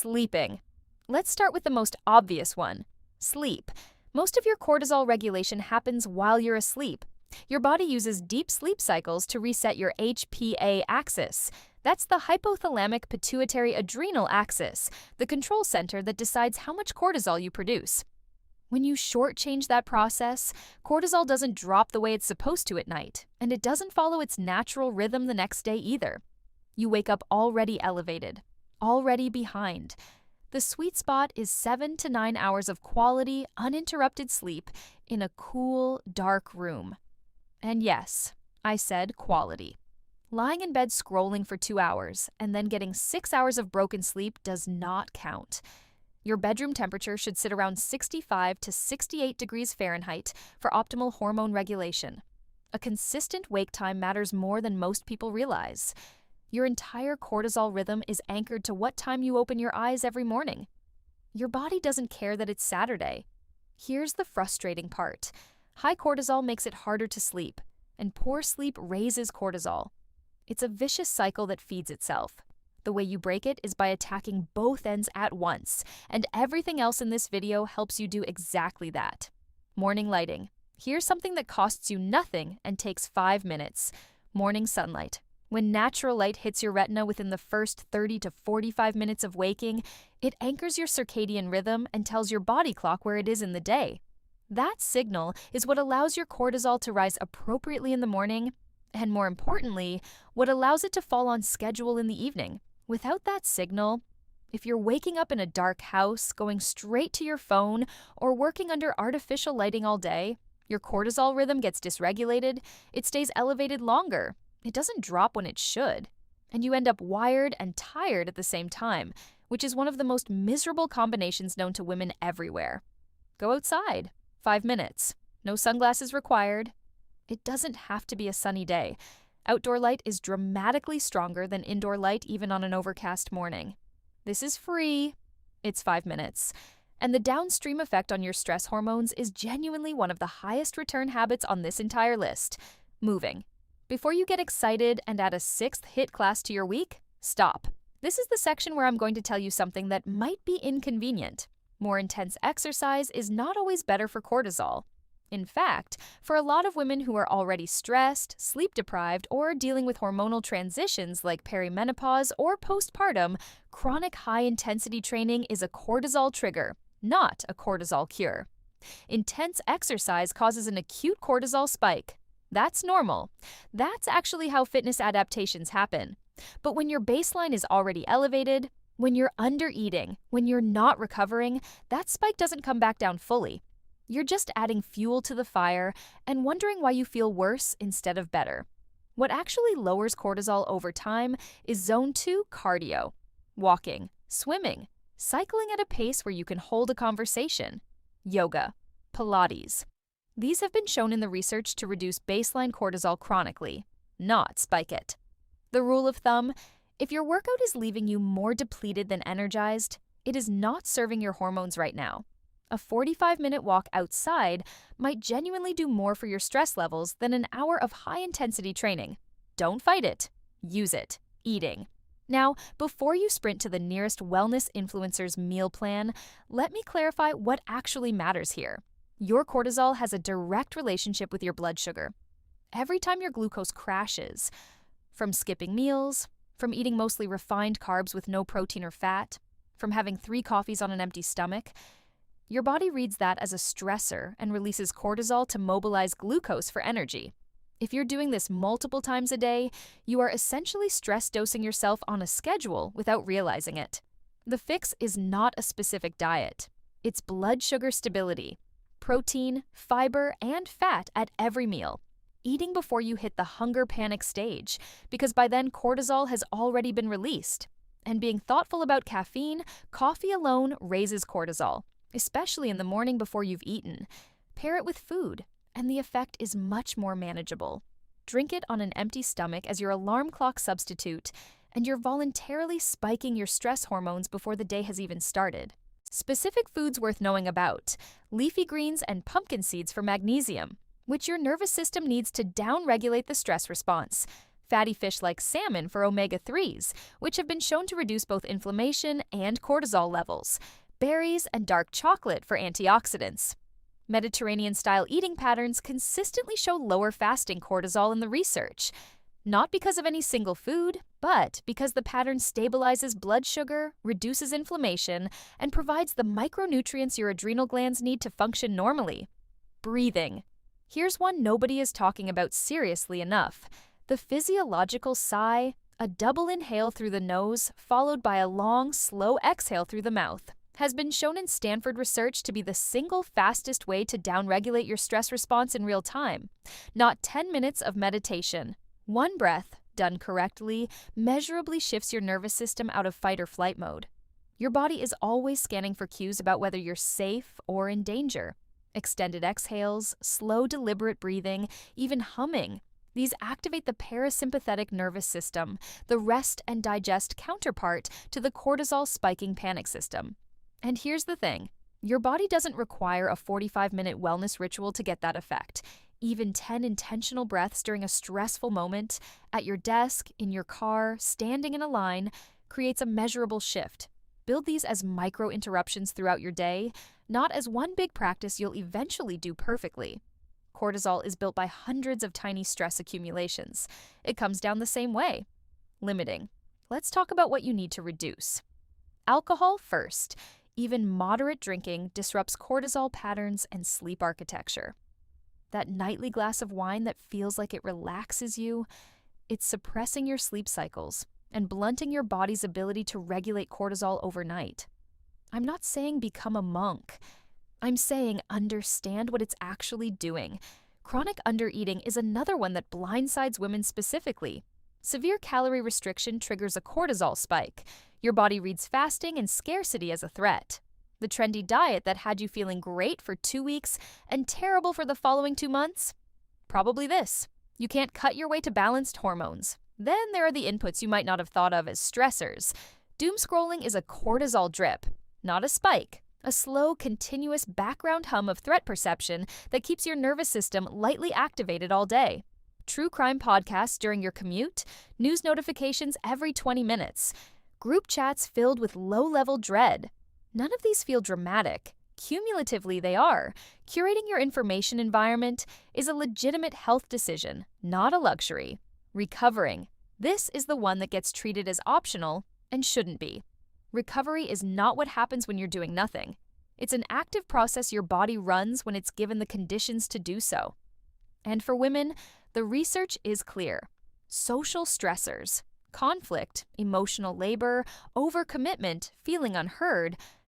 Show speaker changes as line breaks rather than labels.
Sleeping. Let's start with the most obvious one, sleep. Most of your cortisol regulation happens while you're asleep. Your body uses deep sleep cycles to reset your HPA axis. That's the hypothalamic pituitary adrenal axis, the control center that decides how much cortisol you produce. When you shortchange that process, cortisol doesn't drop the way it's supposed to at night, and it doesn't follow its natural rhythm the next day either. You wake up already elevated, already behind. The sweet spot is 7 to 9 hours of quality, uninterrupted sleep in a cool, dark room. And yes, I said quality. Lying in bed scrolling for 2 hours and then getting 6 hours of broken sleep does not count. Your bedroom temperature should sit around 65 to 68 degrees Fahrenheit for optimal hormone regulation. A consistent wake time matters more than most people realize. Your entire cortisol rhythm is anchored to what time you open your eyes every morning. Your body doesn't care that it's Saturday. Here's the frustrating part. High cortisol makes it harder to sleep, and poor sleep raises cortisol. It's a vicious cycle that feeds itself. The way you break it is by attacking both ends at once, and everything else in this video helps you do exactly that. Morning lighting. Here's something that costs you nothing and takes 5 minutes. Morning sunlight. When natural light hits your retina within the first 30 to 45 minutes of waking, it anchors your circadian rhythm and tells your body clock where it is in the day. That signal is what allows your cortisol to rise appropriately in the morning, and more importantly, what allows it to fall on schedule in the evening. Without that signal, if you're waking up in a dark house, going straight to your phone, or working under artificial lighting all day, your cortisol rhythm gets dysregulated, it stays elevated longer. It doesn't drop when it should, and you end up wired and tired at the same time, which is one of the most miserable combinations known to women everywhere. Go outside. 5 minutes. No sunglasses required. It doesn't have to be a sunny day. Outdoor light is dramatically stronger than indoor light even on an overcast morning. This is free. It's 5 minutes. And the downstream effect on your stress hormones is genuinely one of the highest return habits on this entire list. Moving. Before you get excited and add a 6th HIIT class to your week, stop. This is the section where I'm going to tell you something that might be inconvenient. More intense exercise is not always better for cortisol. In fact, for a lot of women who are already stressed, sleep-deprived, or dealing with hormonal transitions like perimenopause or postpartum, chronic high-intensity training is a cortisol trigger, not a cortisol cure. Intense exercise causes an acute cortisol spike. That's normal. That's actually how fitness adaptations happen. But when your baseline is already elevated, when you're under-eating, when you're not recovering, that spike doesn't come back down fully. You're just adding fuel to the fire and wondering why you feel worse instead of better. What actually lowers cortisol over time is zone 2 cardio. Walking, swimming, cycling at a pace where you can hold a conversation. Yoga, Pilates. These have been shown in the research to reduce baseline cortisol chronically, not spike it. The rule of thumb, if your workout is leaving you more depleted than energized, it is not serving your hormones right now. A 45-minute walk outside might genuinely do more for your stress levels than an hour of high-intensity training. Don't fight it. Use it. Eating. Now, before you sprint to the nearest wellness influencer's meal plan, let me clarify what actually matters here. Your cortisol has a direct relationship with your blood sugar. Every time your glucose crashes, from skipping meals, from eating mostly refined carbs with no protein or fat, from having 3 coffees on an empty stomach, your body reads that as a stressor and releases cortisol to mobilize glucose for energy. If you're doing this multiple times a day, you are essentially stress dosing yourself on a schedule without realizing it. The fix is not a specific diet. It's blood sugar stability, protein, fiber, and fat at every meal. Eating before you hit the hunger panic stage, because by then cortisol has already been released. And being thoughtful about caffeine, coffee alone raises cortisol, especially in the morning before you've eaten. Pair it with food, and the effect is much more manageable. Drink it on an empty stomach as your alarm clock substitute, and you're voluntarily spiking your stress hormones before the day has even started. Specific foods worth knowing about: leafy greens and pumpkin seeds for magnesium, which your nervous system needs to down-regulate the stress response. Fatty fish like salmon for omega-3s, which have been shown to reduce both inflammation and cortisol levels. Berries and dark chocolate for antioxidants. Mediterranean-style eating patterns consistently show lower fasting cortisol in the research. Not because of any single food, but because the pattern stabilizes blood sugar, reduces inflammation, and provides the micronutrients your adrenal glands need to function normally. Breathing. Here's one nobody is talking about seriously enough. The physiological sigh, a double inhale through the nose followed by a long, slow exhale through the mouth, has been shown in Stanford research to be the single fastest way to downregulate your stress response in real time. Not 10 minutes of meditation. One breath, done correctly, measurably shifts your nervous system out of fight or flight mode. Your body is always scanning for cues about whether you're safe or in danger. Extended exhales, slow deliberate breathing, even humming. These activate the parasympathetic nervous system, the rest and digest counterpart to the cortisol spiking panic system. And here's the thing, your body doesn't require a 45-minute wellness ritual to get that effect. Even 10 intentional breaths during a stressful moment, at your desk, in your car, standing in a line, creates a measurable shift. Build these as micro-interruptions throughout your day, not as one big practice you'll eventually do perfectly. Cortisol is built by hundreds of tiny stress accumulations. It comes down the same way. Limiting. Let's talk about what you need to reduce. Alcohol first. Even moderate drinking disrupts cortisol patterns and sleep architecture. That nightly glass of wine that feels like it relaxes you, it's suppressing your sleep cycles and blunting your body's ability to regulate cortisol overnight. I'm not saying become a monk. I'm saying understand what it's actually doing. Chronic undereating is another one that blindsides women specifically. Severe calorie restriction triggers a cortisol spike. Your body reads fasting and scarcity as a threat. The trendy diet that had you feeling great for 2 weeks and terrible for the following 2 months? Probably this. You can't cut your way to balanced hormones. Then there are the inputs you might not have thought of as stressors. Doom scrolling is a cortisol drip, not a spike. A slow, continuous background hum of threat perception that keeps your nervous system lightly activated all day. True crime podcasts during your commute, news notifications every 20 minutes, group chats filled with low-level dread. None of these feel dramatic. Cumulatively, they are. Curating your information environment is a legitimate health decision, not a luxury. Recovering. This is the one that gets treated as optional and shouldn't be. Recovery is not what happens when you're doing nothing. It's an active process your body runs when it's given the conditions to do so. And for women, the research is clear. Social stressors, conflict, emotional labor, overcommitment, feeling unheard,